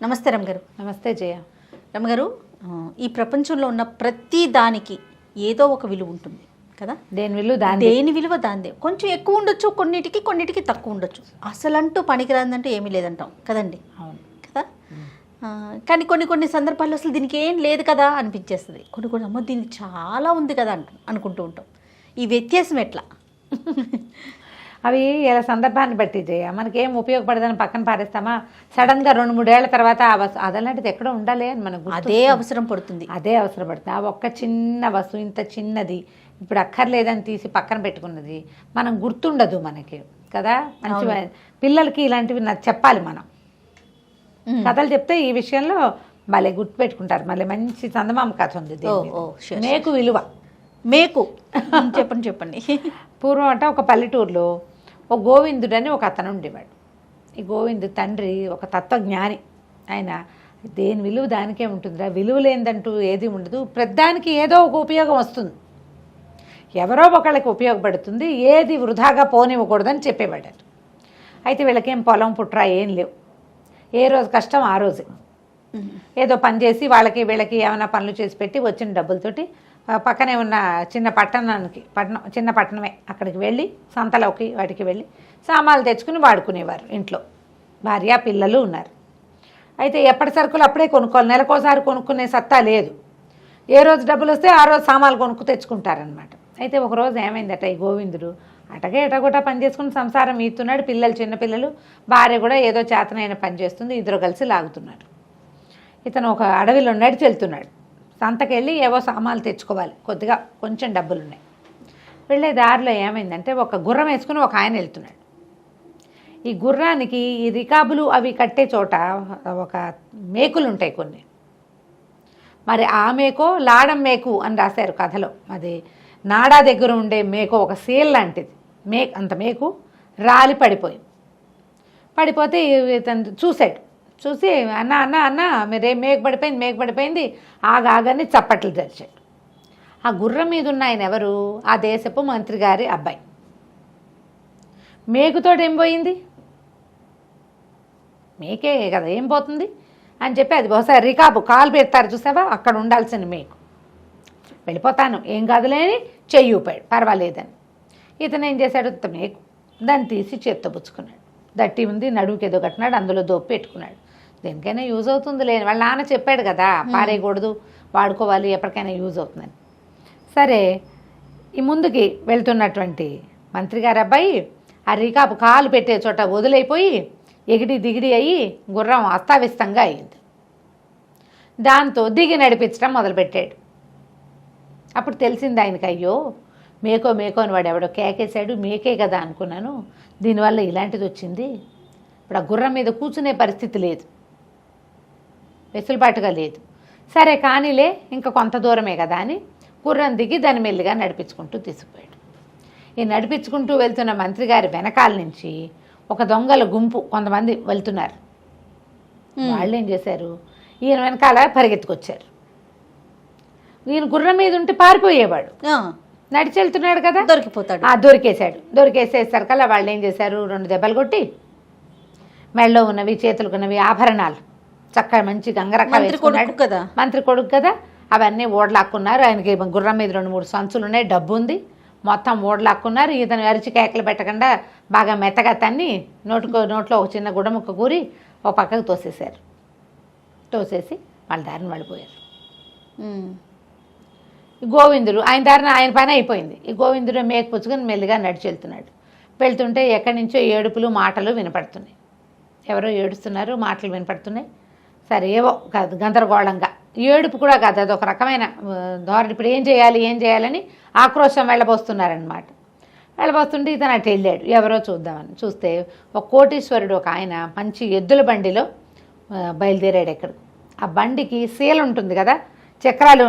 నమస్తే రమగారు. నమస్తే జయ. రమగారు, ఈ ప్రపంచంలో ఉన్న ప్రతి దానికి ఏదో ఒక విలువ ఉంటుంది కదా. దేని విలువ దాందే. కొంచెం ఎక్కువ ఉండొచ్చు, కొన్నిటికి తక్కువ ఉండొచ్చు. అసలంటూ పనికిరాదంటూ ఏమీ లేదంటాం కదండి. అవును కదా. కానీ కొన్ని సందర్భాల్లో అసలు దీనికి ఏం లేదు కదా అనిపించేస్తుంది. కొన్ని అమ్మ దీనికి చాలా ఉంది కదా అనుకుంటూ ఉంటాం. ఈ వ్యత్యాసం ఎట్లా? అవి ఇలా సందర్భాన్ని బట్టి జయ. మనకేం ఉపయోగపడదని పక్కన పారేస్తామా, సడన్గా 2-3 ఏళ్ల తర్వాత అదలాంటిది ఎక్కడో ఉండాలి అని మనకు అదే అవసరం పడుతుంది. ఆ ఒక్క చిన్న వస్తువు, ఇంత చిన్నది ఇప్పుడు అక్కర్లేదని తీసి పక్కన పెట్టుకున్నది మనం గుర్తుండదు మనకి కదా. మంచి పిల్లలకి ఇలాంటివి చెప్పాలి మనం. కథలు చెప్తే ఈ విషయంలో భలే గుర్తుపెట్టుకుంటారు. మళ్ళీ మంచి చందమామ కథ ఉంది, మేకు విలువ. మేకు చెప్పండి. పూర్వం అంటే ఒక పల్లెటూరులో ఒక గోవిందుడు అని ఒక అతను ఉండేవాడు. ఈ గోవిందు తండ్రి ఒక తత్వజ్ఞాని. ఆయన దేని విలువ దానికే ఉంటుందిరా, విలువ లేదంటూ ఏది ఉండదు, ప్రతిదానికి ఏదో ఒక ఉపయోగం వస్తుంది, ఎవరో ఒకళ్ళకి ఉపయోగపడుతుంది, ఏది వృధాగా పోనివ్వకూడదని చెప్పేవాడు. అయితే వీళ్ళకేం పొలం పుట్రా ఏం లేవు, ఏ రోజు కష్టం ఆ రోజే ఏదో పని చేసి వాళ్ళకి వీళ్ళకి ఏమైనా పనులు చేసి పెట్టి వచ్చిన డబ్బులతోటి పక్కనే ఉన్న చిన్న పట్టణమే అక్కడికి వెళ్ళి సంతలోకి వాటికి వెళ్ళి సామాన్లు తెచ్చుకుని వాడుకునేవారు. ఇంట్లో భార్య పిల్లలు ఉన్నారు. అయితే ఎప్పటి సరుకులు అప్పుడే కొనుక్కోవాలి, నెలకోసారి కొనుక్కునే సత్తా లేదు. ఏ రోజు డబ్బులు వస్తే ఆ రోజు సామాన్లు కొనుక్కు తెచ్చుకుంటారనమాట. అయితే ఒకరోజు ఏమైందట, ఈ గోవిందుడు ఎటగొట్టా పని చేసుకుని సంసారం ఈతున్నాడు. పిల్లలు చిన్నపిల్లలు, భార్య కూడా ఏదో చేతనైన పని చేస్తుంది, ఇద్దరు కలిసి లాగుతున్నారు. ఇతను ఒక అడవిలో నడిచి వెళ్తున్నాడు. సంతకెళ్ళి ఏవో సామాన్లు తెచ్చుకోవాలి, కొంచెం డబ్బులున్నాయి. వెళ్ళే దారిలో ఏమైందంటే ఒక గుర్రం వేసుకుని ఒక ఆయన వెళ్తున్నాడు. ఈ గుర్రానికి ఈ రికాబులు అవి కట్టే చోట ఒక మేకులు ఉంటాయి కొన్ని. మరి ఆ మేకో లాడం మేకు అని రాశారు కథలో. అది నాడా దగ్గర ఉండే మేకో, ఒక సీల్ లాంటిది. అంత మేకు రాలి పడిపోతే ఇతను చూసి అన్న మీరేం మేకు పడిపోయింది ఆగాని చప్పట్లు తెరిచాడు. ఆ గుర్రం మీద ఉన్న ఆయన ఎవరు? ఆ దేశపు మంత్రి గారి అబ్బాయి. మేకుతోటి ఏం పోయింది, మేకే కదా, ఏం పోతుంది అని చెప్పి అది బహుశా రికాబు కాలు పెడతారు చూసావా, అక్కడ ఉండాల్సిన మేకు. వెళ్ళిపోతాను ఏం కాదులేని చెయ్యి ఊపాడు, పర్వాలేదని. ఇతను ఏం చేశాడు, మేకు దాన్ని తీసి చేత్తో పుచ్చుకున్నాడు. దట్టి ఉంది, నడువుకి ఏదో కట్టినాడు, అందులో దోపి పెట్టుకున్నాడు. దేనికైనా యూజ్ అవుతుంది లేని, వాళ్ళ నాన్న చెప్పాడు కదా, పారేయకూడదు, వాడుకోవాలి, ఎప్పటికైనా యూజ్ అవుతుందని. సరే, ఈ ముందుకి వెళ్తున్నటువంటి మంత్రి గారి అబ్బాయి ఆ రికాపు కాలు పెట్టే చోట వదిలైపోయి ఎగిడి దిగిడి అయ్యి గుర్రం అస్తావ్యస్తంగా అయ్యింది. దాంతో దిగి నడిపించడం మొదలుపెట్టాడు. అప్పుడు తెలిసింది ఆయనకి, అయ్యో మేకో అని వాడు ఎవడో కేకేశాడు, మేకే కదా అనుకున్నాను, దీనివల్ల ఇలాంటిది వచ్చింది. ఇప్పుడు ఆ గుర్రం మీద కూర్చునే పరిస్థితి లేదు, వెసులుబాటుగా లేదు. సరే కానీలే, ఇంకా కొంత దూరమే కదా అని గుర్రం దిగి దాన్ని మెల్లిగా నడిపించుకుంటూ తీసుకుపోయాడు. ఈ నడిపించుకుంటూ వెళ్తున్న మంత్రి గారి వెనకాల నుంచి ఒక దొంగల గుంపు కొంతమంది వెళ్తున్నారు. వాళ్ళు ఏం చేశారు, ఈయన వెనకాల పరిగెత్తుకొచ్చారు. ఈయన గుర్రం మీద ఉంటే పారిపోయేవాడు, నడిచి వెళ్తున్నాడు కదా, దొరికేసేసరికల్లా వాళ్ళు ఏం చేశారు, 2 దెబ్బలు కొట్టి మెడలో ఉన్నవి చేతులకు ఉన్నవి ఆభరణాలు చక్కగా మంచి గంగరకాలు కదా, మంత్రి కొడుకు కదా, అవన్నీ ఓడలాక్కున్నారు. ఆయనకి గుర్రం మీద 2-3 సంచులు ఉన్నాయి, డబ్బు ఉంది, మొత్తం ఓడలాక్కున్నారు. ఇతను అరిచి కేకలు పెట్టకుండా బాగా మెత్తగా తన్ని నోట్లో ఒక చిన్న గుడముక్క కూరి ఒక పక్కకు తోసేసి వాళ్ళ దారిని వెళ్ళిపోయారు. గోవిందుడు ఆయన పని అయిపోయింది. ఈ గోవిందుడు మేక పుచ్చుకొని మెల్లిగా నడిచి వెళ్తుంటే ఎక్కడి నుంచో ఏడుపులు మాటలు వినపడుతున్నాయి. ఎవరో ఏడుస్తున్నారు, మాటలు వినపడుతున్నాయి. సరే ఏవో కాదు, గందరగోళంగా, ఏడుపు కూడా కాదు, అదొక రకమైన ధోరణి. ఇప్పుడు ఏం చేయాలని ఆక్రోశం వెళ్ళబోస్తున్నారనమాట. వెళ్ళబోతుంటే ఇతను అటు వెళ్ళాడు, ఎవరో చూద్దామని. చూస్తే ఒక కోటీశ్వరుడు ఒక ఆయన మంచి ఎద్దుల బండిలో బయలుదేరాడు. ఎక్కడ ఆ బండికి సీల ఉంటుంది కదా, చక్రాలు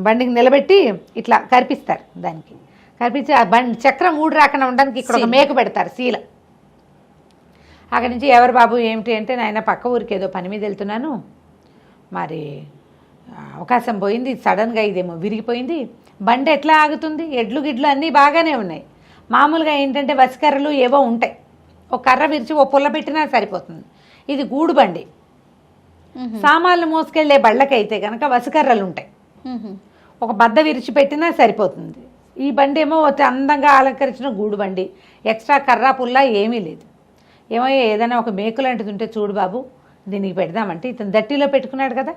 బండికి నిలబెట్టి ఇట్లా కరిపిస్తారు, దానికి కరిపించి ఆ బండి చక్రం ఊడి రాకుండా ఉండడానికి ఇక్కడ ఒక మేకు పెడతారు, శీల. అక్కడి నుంచి ఎవరు బాబు ఏమిటి అంటే, నాయన పక్క ఊరికి ఏదో పని మీద వెళ్తున్నాను, మరి అవకాశం పోయింది, సడన్గా ఇదేమో విరిగిపోయింది, బండి ఎట్లా ఆగుతుంది, ఎడ్లు గిడ్లు అన్నీ బాగానే ఉన్నాయి, మామూలుగా ఏంటంటే వసికర్రలు ఏవో ఉంటాయి, ఒక కర్ర విరిచి ఓ పుల్ల పెట్టినా సరిపోతుంది, ఇది గూడు బండి, సామాన్లు మోసుకెళ్లే బళ్ళకైతే కనుక వసకర్రలు ఉంటాయి, ఒక బద్ద విరిచిపెట్టినా సరిపోతుంది. ఈ బండి ఏమో అందంగా అలంకరించిన గూడు బండి, ఎక్స్ట్రా కర్రా పుల్లా ఏమీ లేదు. ఏమో ఏదైనా ఒక మేకు లాంటిది ఉంటే చూడు బాబు దీనికి పెడదామంటే ఇతను దట్టిలో పెట్టుకున్నాడు కదా,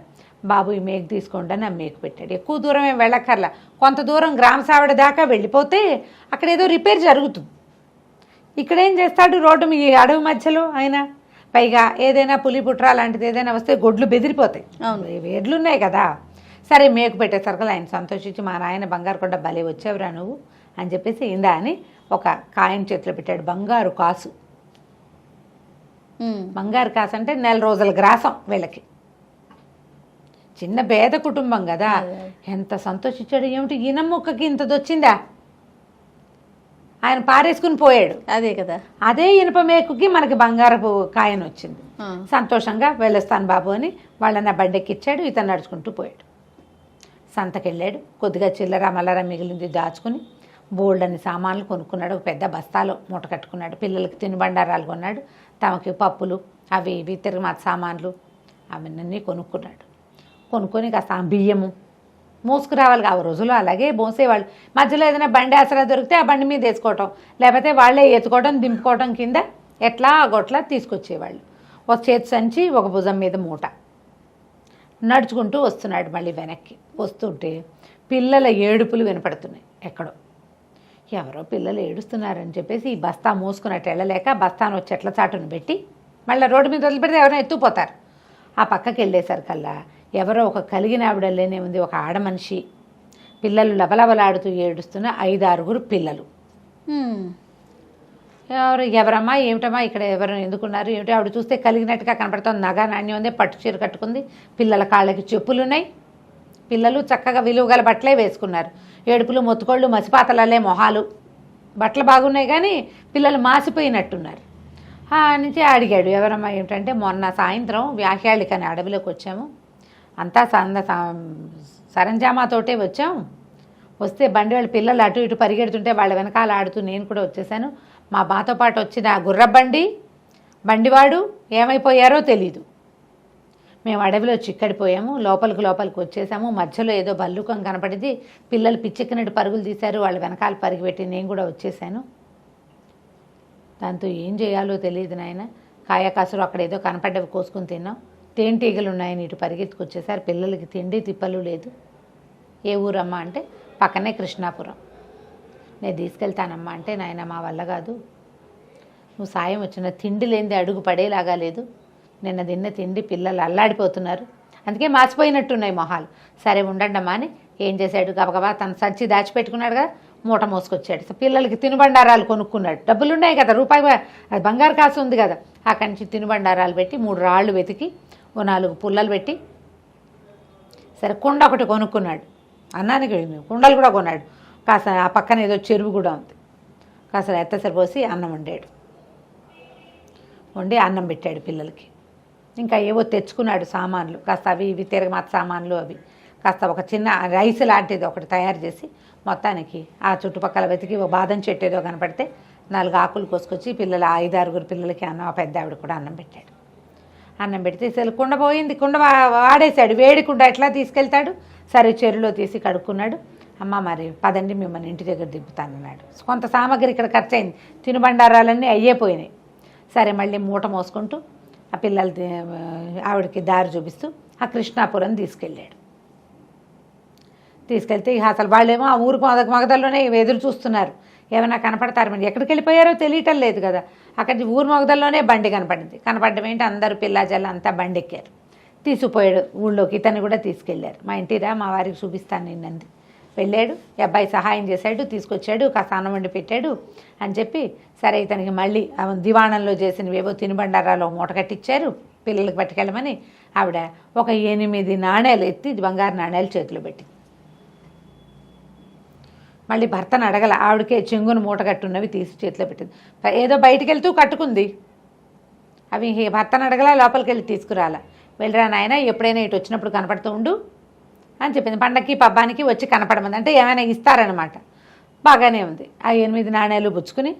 బాబు ఈ మేకు తీసుకోండి అని ఆ మేకు పెట్టాడు. ఎక్కువ దూరం ఏం వెళ్ళక్కర్లా, కొంత దూరం గ్రామ సావిడ దాకా వెళ్ళిపోతే అక్కడ ఏదో రిపేర్ జరుగుతుంది. ఇక్కడేం చేస్తాడు, రోడ్డు మీ అడవి మధ్యలో ఆయన, పైగా ఏదైనా పులి పుట్రా లాంటిది ఏదైనా వస్తే గొడ్లు బెదిరిపోతాయి, వేర్లు ఉన్నాయి కదా. సరే మేకు పెట్టేసరికి ఆయన సంతోషించి మా నాయన బంగారు కొండ భలే వచ్చావురా నువ్వు అని చెప్పేసి ఇందా అని ఒక కాయని చేతిలో పెట్టాడు. బంగారు కాసు, బంగారు కాసు అంటే 4 రోజుల గ్రాసం వీళ్ళకి, చిన్న పేద కుటుంబం కదా. ఎంత సంతోషించాడు, ఏమిటి ఈయన ముక్కకి ఇంతది వచ్చిందా, ఆయన పారేసుకుని పోయాడు. అదే కదా, అదే ఇనుప మేకుకి మనకి బంగారపు కాయను వచ్చింది. సంతోషంగా వెళ్ళొస్తాను బాబు అని వాళ్ళని బండెక్కిచ్చాడు. ఇతను నడుచుకుంటూ పోయాడు. సంతకెళ్ళాడు, కొద్దిగా చిల్లర మల్లర మిగిలింది దాచుకుని బోల్డ్ అని సామాన్లు కొనుక్కున్నాడు. ఒక పెద్ద బస్తాలో మూట కట్టుకున్నాడు. పిల్లలకి తినుబండారాలు కొన్నాడు, తమకి పప్పులు అవి ఇవి తిరగమాత సామాన్లు అవన్నీ కొనుక్కున్నాడు. కొనుక్కొని కాస్త బియ్యము మోసుకురావాలి. ఆ రోజులు అలాగే మోసేవాళ్ళు. మధ్యలో ఏదైనా బండి ఆసరా దొరికితే ఆ బండి మీద వేసుకోవటం, లేకపోతే వాళ్ళే ఎత్తుకోవడం దింపుకోవడం, కింద ఎట్లా గొట్లా తీసుకొచ్చేవాళ్ళు. ఒక చేతి సంచి, ఒక భుజం మీద మూట, నడుచుకుంటూ వస్తున్నాడు. మళ్ళీ వెనక్కి వస్తుంటే పిల్లల ఏడుపులు వినపడుతున్నాయి. ఎక్కడో ఎవరో పిల్లలు ఏడుస్తున్నారని చెప్పేసి ఈ బస్తా మోసుకున్నట్టు వెళ్ళలేక బస్తాను చెట్ల చాటును పెట్టి మళ్ళీ రోడ్డు మీద వదిలిపెడితే ఎవరైనా ఎత్తుకుపోతారు. ఆ పక్కకి వెళ్ళేసరికల్లా ఎవరో ఒక కలిగిన ఆవిడలేనే ఉంది, ఒక ఆడ మనిషి, పిల్లలు లబలబలాడుతూ ఏడుస్తున్న 5-6 పిల్లలు. ఎవరమ్మా ఏమిటమ్మా ఇక్కడ ఎవరు ఎందుకున్నారు ఏమిటి, ఆవిడ చూస్తే కలిగినట్టుగా కనపడుతుంది. నగ నాణ్యం ఉంది, పట్టు చీర కట్టుకుంది, పిల్లల కాళ్ళకి చెప్పులు ఉన్నాయి, పిల్లలు చక్కగా విలువగల బట్టలే వేసుకున్నారు. ఏడుపులు మొత్తుకోళ్ళు మసిపాతలలే మొహాలు, బట్టలు బాగున్నాయి కానీ పిల్లలు మాసిపోయినట్టున్నారు. నుంచి అడిగాడు ఎవరమ్మా ఏమిటంటే, మొన్న సాయంత్రం వ్యాహ్యాళికని అడవిలోకి వచ్చాము, అంతా సరంజామాతోటే వచ్చాం, వస్తే బండి వాళ్ళ పిల్లలు అటు ఇటు పరిగెడుతుంటే వాళ్ళ వెనకాల ఆడుతూ నేను కూడా వచ్చేసాను. మాతో పాటు వచ్చిన గుర్రబండి బండివాడు ఏమైపోయారో తెలీదు. మేము అడవిలో చిక్కడిపోయాము, లోపలికి వచ్చేసాము. మధ్యలో ఏదో భల్లుకం కనపడింది, పిల్లలు పిచ్చెక్కినట్టు పరుగులు తీశారు, వాళ్ళ వెనకాల పరిగెట్టి నేను కూడా వచ్చేసాను. దాంతో ఏం చేయాలో తెలియదు నాయన, కాయకాసులు అక్కడ ఏదో కనపడ్డవి కోసుకుని తిన్నాం, తేనెటీగలు ఉన్నాయని ఇటు పరిగెత్తుకొచ్చేసారు. పిల్లలకి తిండి తిప్పలు లేదు. ఏ ఊరమ్మా అంటే పక్కనే కృష్ణాపురం. నేను తీసుకెళ్తానమ్మా అంటే, నాయన మా వల్ల కాదు, నువ్వు సాయం వచ్చిన తిండి లేనిది అడుగు పడేలాగా లేదు, నిన్న తిన్న తిండి పిల్లలు అల్లాడిపోతున్నారు, అందుకే మాసిపోయినట్టున్నాయి మొహాలు. సరే ఉండండమ్మా అని ఏం చేశాడు, గబగబా తను సంచి దాచిపెట్టుకున్నాడు కదా, మూట మోసుకొచ్చాడు. పిల్లలకి తినుబండారాలు కొనుక్కున్నాడు, డబ్బులు ఉన్నాయి కదా, రూపాయి అది బంగారు కాసు ఉంది కదా, అక్కడి నుంచి తినుబండారాలు పెట్టి 3 రాళ్ళు వెతికి 4 పుల్లలు పెట్టి, సరే కుండ ఒకటి కొనుక్కున్నాడు, అన్నానికి కుండలు కూడా కొన్నాడు. కాస్త ఆ పక్కన ఏదో చెరువు కూడా ఉంది, కాస్త ఎత్తసరి పోసి అన్నం వండి అన్నం పెట్టాడు పిల్లలకి. ఇంకా ఏవో తెచ్చుకున్నాడు సామాన్లు, కాస్త అవి ఇవి తిరగమాత సామాన్లు, అవి కాస్త ఒక చిన్న రైస్ లాంటిది ఒకటి తయారు చేసి మొత్తానికి ఆ చుట్టుపక్కల వెతికి ఒక బాదం చెట్టు ఏదో కనపడితే 4 ఆకులు కోసుకొచ్చి పిల్లలు 5-6 పిల్లలకి అన్నం, ఆ పెద్ద ఆవిడ కూడా అన్నం పెట్టాడు. అన్నం పెడితే అసలు కుండ పోయింది, కుండ వాడేశాడు, వేడి కుండ ఎట్లా తీసుకెళ్తాడు. సరే చెరువులో తీసి కడుక్కున్నాడు. అమ్మ మరి పదండి మిమ్మల్ని ఇంటి దగ్గర దింపుతానన్నాడు. కొంత సామాగ్రి ఇక్కడ ఖర్చు అయింది, తినుబండారాలన్నీ అయ్యేపోయినాయి. సరే మళ్ళీ మూట మోసుకుంటూ ఆ పిల్లలు ఆవిడకి దారి చూపిస్తూ ఆ కృష్ణాపురం తీసుకెళ్ళాడు. తీసుకెళ్తే ఇక అసలు వాళ్ళేమో ఆ ఊరికి మగదల్లోనే ఎదురు చూస్తున్నారు, ఏమైనా కనపడతారు. మరి ఎక్కడికి వెళ్ళిపోయారో తెలియటం లేదు కదా. అక్కడి ఊరు మొగదల్లోనే బండి కనపడింది. కనపడడం ఏంటి, అందరూ పిల్లాజల్లు అంతా బండి ఎక్కారు. తీసుకుపోయాడు ఊళ్ళోకి, ఇతన్ని కూడా తీసుకెళ్ళారు. మా ఇంటిరా మా వారికి చూపిస్తాను నిన్నంది. వెళ్ళాడు, ఈ అబ్బాయి సహాయం చేశాడు, తీసుకొచ్చాడు, కాస్త అన్నం వండి పెట్టాడు అని చెప్పి, సరే ఇతనికి మళ్ళీ దివాణంలో చేసినవేవో తినుబండారాలు మూట కట్టించారు, పిల్లలకి పట్టుకెళ్ళమని. ఆవిడ ఒక 8 నాణేలు ఎత్తి బంగారు నాణేలు చేతిలో పెట్టి, మళ్ళీ భర్తను అడగల, ఆవిడకే చెంగును మూట కట్టున్నవి తీసి చేతిలో పెట్టింది. ఏదో బయటికి వెళ్తూ కట్టుకుంది, అవి భర్తను అడగల, లోపలికి వెళ్ళి తీసుకురాలా. వెళ్ళరా నాయన ఎప్పుడైనా ఇటు వచ్చినప్పుడు కనపడుతూ ఉండు అని చెప్పింది. పండక్కి పబ్బానికి వచ్చి కనపడమంది, అంటే ఏమైనా ఇస్తారనమాట. బాగానే ఉంది. ఆ 8 నాణేలు పుచ్చుకుని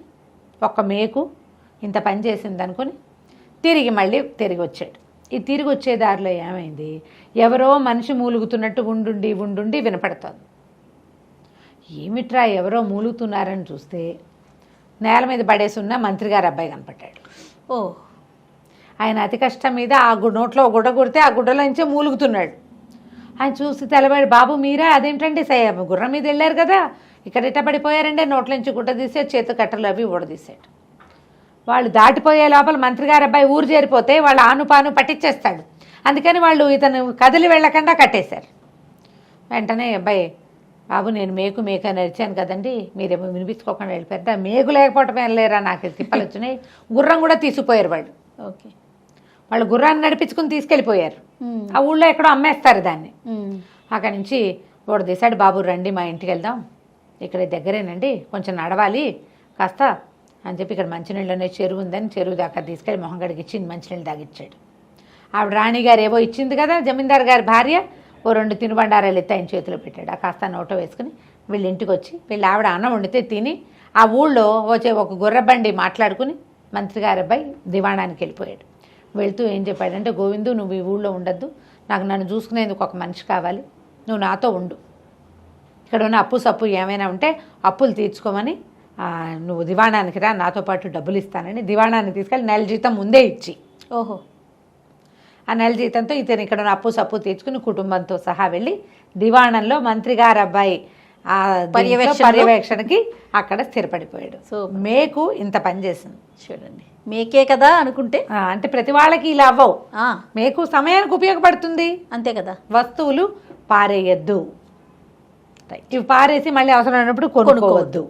ఒక్క మేకు ఇంత పని చేసింది అనుకుని తిరిగి వచ్చాడు. ఈ తిరిగి వచ్చే దారిలో ఏమైంది, ఎవరో మనిషి మూలుగుతున్నట్టు ఉండుండి వినపడుతోంది. ఏమిట్రా ఎవరో మూలుగుతున్నారని చూస్తే నేల మీద పడేసి ఉన్న మంత్రి గారి అబ్బాయి కనపడ్డాడు. ఓ, ఆయన అతి కష్టం మీద ఆ నోట్లో గుడ్డ కొడితే ఆ గుడ్డలోంచే మూలుగుతున్నాడు. ఆయన చూసి తెలబడి, బాబు మీరా, అదేంటండి గుర్రం మీద వెళ్ళారు కదా, ఇక్కడ ఇట్ట పడిపోయారంటే నోట్లోంచి గుడ్డ తీసే చేతు కట్టలు అవి ఊడదీశాడు. వాళ్ళు దాటిపోయే లోపల మంత్రి గారి అబ్బాయి ఊరు చేరిపోతే వాళ్ళు ఆనుపాను పట్టించేస్తాడు. అందుకని వాళ్ళు ఇతను కదిలి వెళ్ళకుండా కట్టేశారు. వెంటనే అబ్బాయి, బాబు నేను మేకు అని అరిచాను కదండి, మీరేమో వినిపించుకోకుండా వెళ్ళిపోయారు. మేకు లేకపోవటం వెళ్ళలేరా, నాకు తిప్పలు వచ్చినాయి. గుర్రం కూడా తీసుకుపోయారు వాళ్ళు. ఓకే, వాళ్ళు గుర్రాన్ని నడిపించుకుని తీసుకెళ్ళిపోయారు. ఆ ఊళ్ళో ఎక్కడో అమ్మేస్తారు దాన్ని. అక్కడి నుంచి ఊడదీశాడు. బాబు రండి మా ఇంటికి వెళ్దాం, ఇక్కడ దగ్గరేనండి, కొంచెం నడవాలి కాస్త అని చెప్పి ఇక్కడ మంచినీళ్ళనే చెరువు ఉందని చెరువు దాకా తీసుకెళ్ళి మొహం గడికి మంచినీళ్ళు తాగిచ్చాడు. ఆవిడ రాణిగారు ఏవో ఇచ్చింది కదా జమీందారు గారి భార్య, ఓ 2 తినుబండారాలు ఎత్తి ఆయన చేతిలో పెట్టాడు. ఆ కాస్త నోటో వేసుకుని వీళ్ళ ఇంటికి వచ్చి వీళ్ళు ఆవిడ అన్నం వండితే తిని ఆ ఊళ్ళో వచ్చే ఒక గుర్రబండి మాట్లాడుకుని మంత్రి గారి అబ్బాయి దివాణానికి వెళ్ళిపోయాడు. వెళ్తూ ఏం చెప్పాడంటే, గోవిందు నువ్వు ఈ ఊళ్ళో ఉండద్దు, నాకు నన్ను చూసుకునేందుకు ఒక మనిషి కావాలి, నువ్వు నాతో ఉండు, ఇక్కడ ఉన్న అప్పు సప్పు ఏమైనా ఉంటే అప్పులు తీర్చుకోమని నువ్వు దివాణానికి రా, నాతో పాటు డబ్బులు ఇస్తానని దివాణాన్ని తీసుకెళ్ళి నెల జీతం ముందే ఇచ్చి, ఓహో, ఆ నెల జీతంతో ఇతను ఇక్కడ ఉన్న అప్పు సప్పు తీర్చుకుని కుటుంబంతో సహా వెళ్ళి దివాణంలో మంత్రి గారి అబ్బాయి పర్యవేక్షణకి అక్కడ స్థిరపడిపోయాడు. సో మేకు ఇంత పని చేసింది చూడండి. మేకే కదా అనుకుంటే, అంటే ప్రతి వాళ్ళకి ఇలా అవ్వవు. మేకు సమయానికి ఉపయోగపడుతుంది, అంతే కదా. వస్తువులు పారేయద్దు, ఇవి పారేసి మళ్ళీ అవసరమైనప్పుడు కొనుక్కోవద్దు.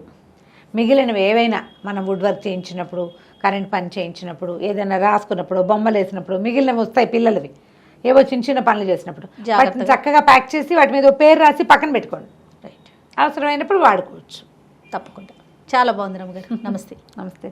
మిగిలినవి ఏవైనా మనం వుడ్ వర్క్ చేయించినప్పుడు, కరెంట్ పని చేయించినప్పుడు, ఏదైనా రాసుకున్నప్పుడు, బొమ్మలు వేసినప్పుడు మిగిలినవి వస్తాయి పిల్లలవి, ఏవో చిన్న పనులు చేసినప్పుడు వాటిని చక్కగా ప్యాక్ చేసి వాటి మీద పేరు రాసి పక్కన పెట్టుకోండి. రైట్, అవసరమైనప్పుడు వాడుకోవచ్చు. తప్పకుండా. చాలా బాగుంది రమ్మగారు. నమస్తే. నమస్తే.